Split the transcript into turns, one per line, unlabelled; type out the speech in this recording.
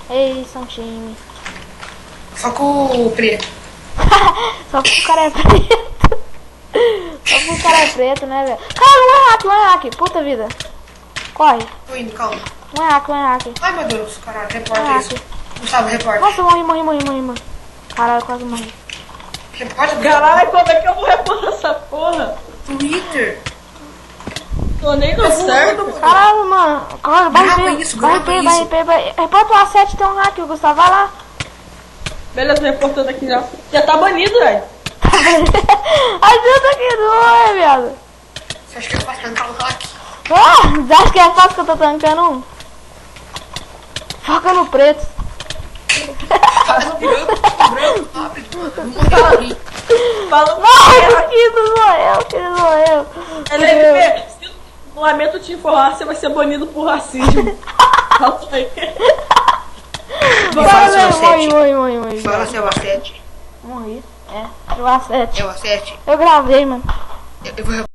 Ei, são time.
Só com o preto.
Só porque o cara é preto. Só porque o cara é preto, né, velho? Cara, não é hack. Puta vida. Corre.
Tô indo, calma.
Não é hack.
Ai, meu Deus, caralho,
Não é
reporta
hack.
isso. Gustavo, reporta.
Nossa, morri. Caralho, quase morri.
Reporta, Gustavo.
Caralho, como é que eu vou reportar essa porra?
Twitter.
Tô nem no certo.
Caralho, mano. Corre,
Grava isso, grava isso.
Reporta o A7, tem um hack, o Gustavo. Vai lá.
Beleza, reportando aqui já. Já tá banido, velho.
Ajuda aqui, não é, viado.
Você acha que eu faço tancar o hack?
Ah, você acha que é fácil que eu tô tancando um? Foca no preto.
Faz um branco, rápido. Não morreu ali.
Fala
Não, que não sou eu.
LFP, se o lamento te informar, você vai ser banido por racismo. Fala aí.
Fala seu A7.
Morri.
Fala seu A7.
Morri. É, o A7.
É o A7.
Eu gravei, mano.
Eu vou